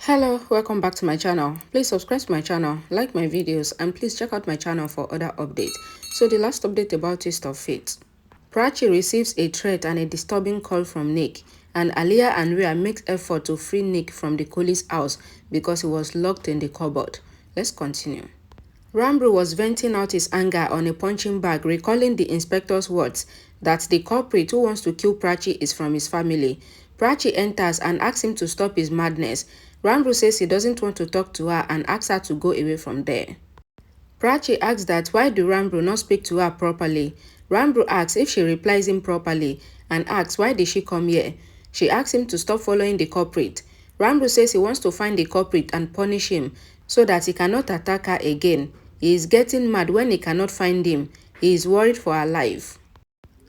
Hello, welcome back to my channel. Please subscribe to my channel, like my videos, and please check out my channel for other updates. So the last update about Twist of Fate. Prachi receives a threat and a disturbing call from Nick, and Aliyah and Rhea makes effort to free Nick from the Kholi's house because he was locked in the cupboard. Let's continue. Rambro was venting out his anger on a punching bag, recalling the inspector's words that the culprit who wants to kill Prachi is from his family. Prachi enters and asks him to stop his madness. Rambro says he doesn't want to talk to her and asks her to go away from there. Prachi asks that why do Rambro not speak to her properly. Rambro asks if she replies him properly and asks why did she come here. She asks him to stop following the culprit. Rambro says he wants to find the culprit and punish him so that he cannot attack her again. He is getting mad when he cannot find him. He is worried for her life.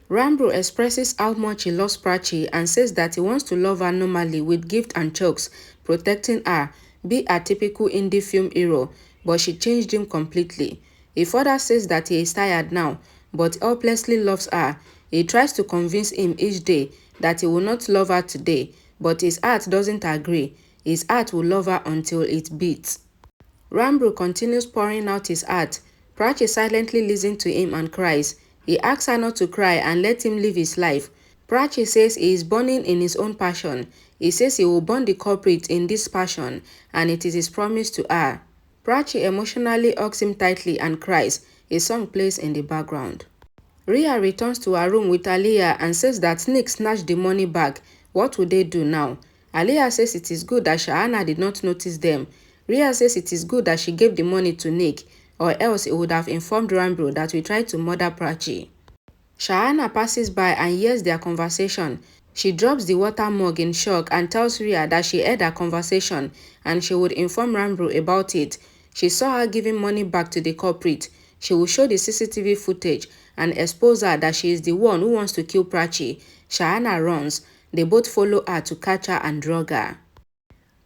Rambro expresses how much he loves Prachi and says that he wants to love her normally with gifts and chokes, protecting her, be a typical indie film hero, but she changed him completely. He further says that he is tired now, but helplessly loves her. He tries to convince him each day that he will not love her today, but his heart doesn't agree. His heart will love her until it beats. Rambro continues pouring out his heart. Prachi silently listens to him and cries. He asks her not to cry and let him live his life. Prachi says he is burning in his own passion. He says he will burn the culprit in this passion, and it is his promise to her. Prachi emotionally hugs him tightly and cries. A song plays in the background. Rhea returns to her room with Aliyah and says that Nick snatched the money bag. What will they do now? Aliyah says it is good that Shahana did not notice them. Rhea says it is good that she gave the money to Nick, or else he would have informed Rambro that we tried to murder Prachi. Shahana passes by and hears their conversation. She drops the water mug in shock and tells Rhea that she heard her conversation and she would inform Rambro about it. She saw her giving money back to the culprit. She will show the CCTV footage and expose her that she is the one who wants to kill Prachi. Shahana runs. They both follow her to catch her and drug her.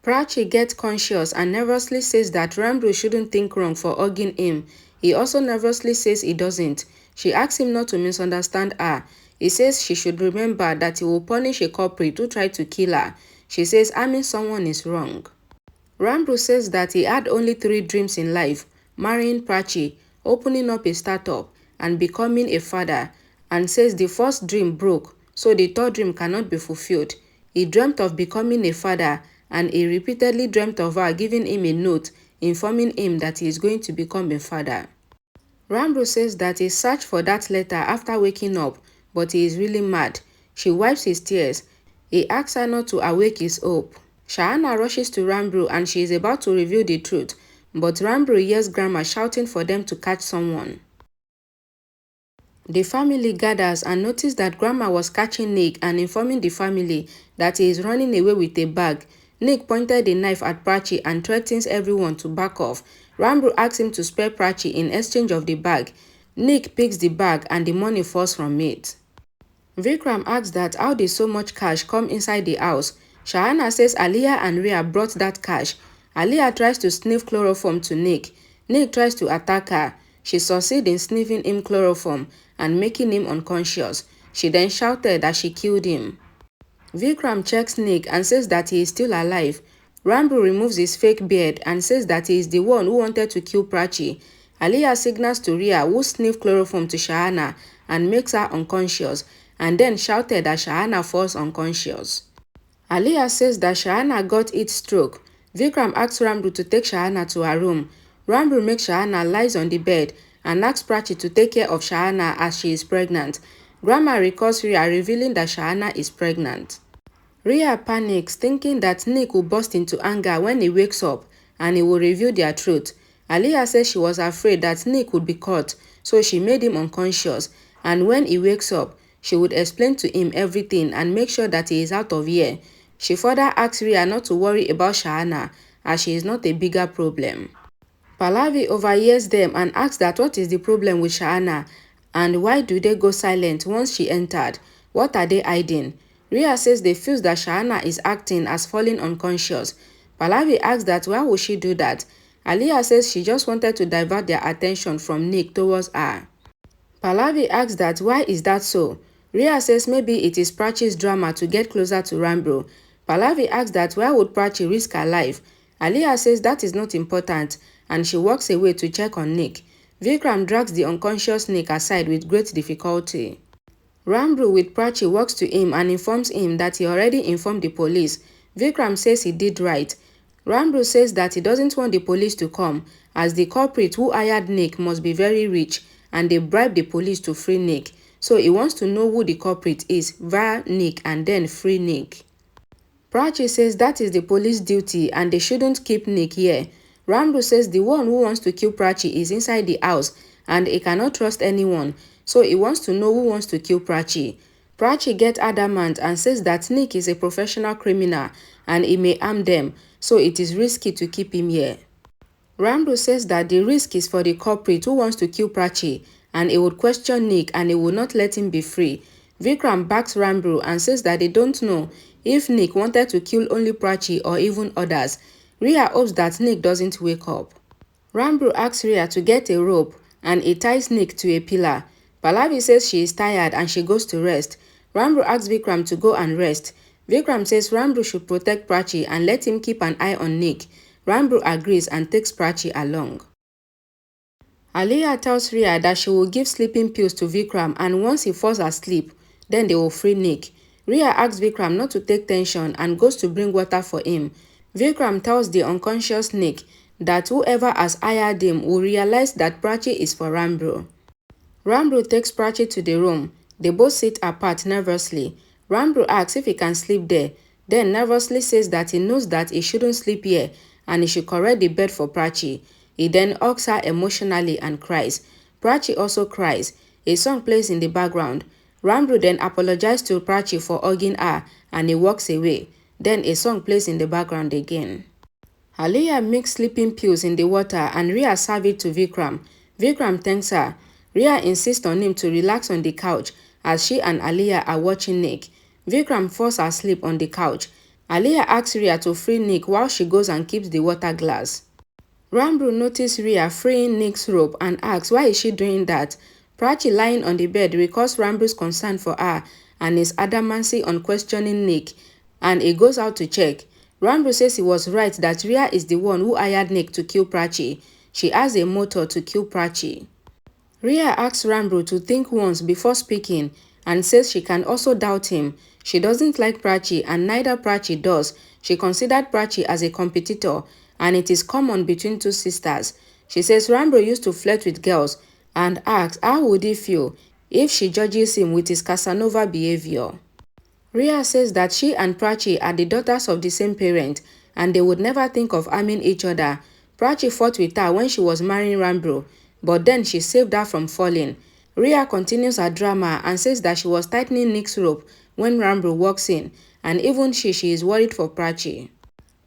Prachi gets conscious and nervously says that Rambro shouldn't think wrong for hugging him. He also nervously says he doesn't. She asks him not to misunderstand her. He says she should remember that he will punish a culprit who tried to kill her. She says harming someone is wrong. Rambro says that he had only 3 dreams in life: marrying Prachi, opening up a startup, and becoming a father, and says the first dream broke, so the third dream cannot be fulfilled. He dreamt of becoming a father, and he repeatedly dreamt of her giving him a note informing him that he is going to become a father. Rambro says that he searched for that letter after waking up, but he is really mad. She wipes his tears. He asks her not to awake his hope. Shahana rushes to Rambro and she is about to reveal the truth, but Rambro hears Grandma shouting for them to catch someone. The family gathers and notice that Grandma was catching Nick and informing the family that he is running away with a bag. Nick pointed a knife at Prachi and threatens everyone to back off. Rambro asks him to spare Prachi in exchange of the bag. Nick picks the bag and the money falls from it. Vikram asks that how did so much cash come inside the house. Shahana says Aliyah and Rhea brought that cash. Aliyah tries to sniff chloroform to Nick. Nick tries to attack her. She succeeds in sniffing him chloroform and making him unconscious. She then shouted that she killed him. Vikram checks Nick and says that he is still alive. Rambro removes his fake beard and says that he is the one who wanted to kill Prachi. Aliyah signals to Rhea, who sniffed chloroform to Shahana and makes her unconscious, and then shouted that Shahana falls unconscious. Aliyah says that Shahana got heat stroke. Vikram asks Rambro to take Shahana to her room. Rambro makes Shahana lies on the bed and asks Prachi to take care of Shahana as she is pregnant. Grandma recalls Rhea revealing that Shahana is pregnant. Rhea panics, thinking that Nick will burst into anger when he wakes up and he will reveal their truth. Aliyah says she was afraid that Nick would be caught, so she made him unconscious, and when he wakes up, she would explain to him everything and make sure that he is out of here. She further asks Rhea not to worry about Shahana, as she is not a bigger problem. Pallavi overhears them and asks that what is the problem with Shahana, and why do they go silent once she entered? What are they hiding? Rhea says they feel that Shahana is acting as falling unconscious. Pallavi asks that why would she do that? Aliyah says she just wanted to divert their attention from Nick towards her. Pallavi asks that why is that so? Rhea says maybe it is Prachi's drama to get closer to Rambro. Pallavi asks that why would Prachi risk her life? Aliyah says that is not important and she walks away to check on Nick. Vikram drags the unconscious Nick aside with great difficulty. Rambro with Prachi walks to him and informs him that he already informed the police. Vikram says he did right. Rambro says that he doesn't want the police to come as the culprit who hired Nick must be very rich and they bribed the police to free Nick. So he wants to know who the culprit is via Nick and then free Nick. Prachi says that is the police duty and they shouldn't keep Nick here. Rambro says the one who wants to kill Prachi is inside the house and he cannot trust anyone. So he wants to know who wants to kill Prachi. Prachi gets adamant and says that Nick is a professional criminal and he may harm them, so it is risky to keep him here. Rambro says that the risk is for the culprit who wants to kill Prachi and he would question Nick and he would not let him be free. Vikram backs Rambro and says that they don't know if Nick wanted to kill only Prachi or even others. Rhea hopes that Nick doesn't wake up. Rambro asks Rhea to get a rope and he ties Nick to a pillar. Pallavi says she is tired and she goes to rest. Rambro asks Vikram to go and rest. Vikram says Rambro should protect Prachi and let him keep an eye on Nick. Rambro agrees and takes Prachi along. Aliyah tells Rhea that she will give sleeping pills to Vikram and once he falls asleep, then they will free Nick. Rhea asks Vikram not to take tension and goes to bring water for him. Vikram tells the unconscious Nick that whoever has hired him will realize that Prachi is for Rambro. Rambro takes Prachi to the room. They both sit apart nervously. Rambro asks if he can sleep there, then nervously says that he knows that he shouldn't sleep here and he should correct the bed for Prachi. He then hugs her emotionally and cries. Prachi also cries. A song plays in the background. Rambro then apologizes to Prachi for hugging her and he walks away. Then a song plays in the background again. Aliyah mixes sleeping pills in the water and Rhea serves it to Vikram. Vikram thanks her. Rhea insists on him to relax on the couch as she and Aliyah are watching Nick. Vikram falls asleep on the couch. Aliyah asks Rhea to free Nick while she goes and keeps the water glass. Rambro notices Rhea freeing Nick's rope and asks why is she doing that. Prachi lying on the bed recalls Rambro's concern for her and his adamancy on questioning Nick, and he goes out to check. Rambro says he was right that Rhea is the one who hired Nick to kill Prachi. She has a motive to kill Prachi. Rhea asks Rambro to think once before speaking and says she can also doubt him. She doesn't like Prachi and neither Prachi does. She considered Prachi as a competitor and it is common between two sisters. She says Rambro used to flirt with girls and asks how would he feel if she judges him with his Casanova behavior. Rhea says that she and Prachi are the daughters of the same parent and they would never think of harming each other. Prachi fought with her when she was marrying Rambro, but then she saved her from falling. Rhea continues her drama and says that she was tightening Nick's rope when Rambro walks in and even she is worried for Prachi.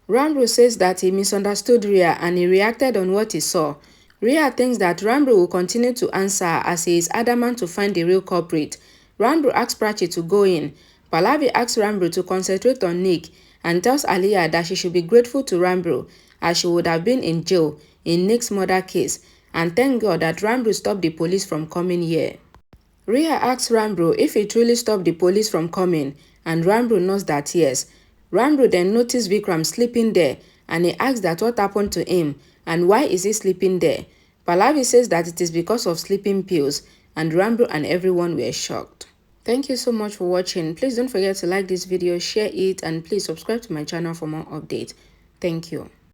Rambro says that he misunderstood Rhea and he reacted on what he saw. Rhea thinks that Rambro will continue to answer as he is adamant to find the real culprit. Rambro asks Prachi to go in. Pallavi asks Rambro to concentrate on Nick and tells Aliyah that she should be grateful to Rambro as she would have been in jail in Nick's murder case and thank God that Rambro stopped the police from coming here. Rhea asks Rambro if he truly stopped the police from coming and Rambro knows that yes. Rambro then noticed Vikram sleeping there and he asks that what happened to him and why is he sleeping there. Pallavi says that it is because of sleeping pills and Rambro and everyone were shocked. Thank you so much for watching. Please don't forget to like this video, share it and please subscribe to my channel for more updates. Thank you.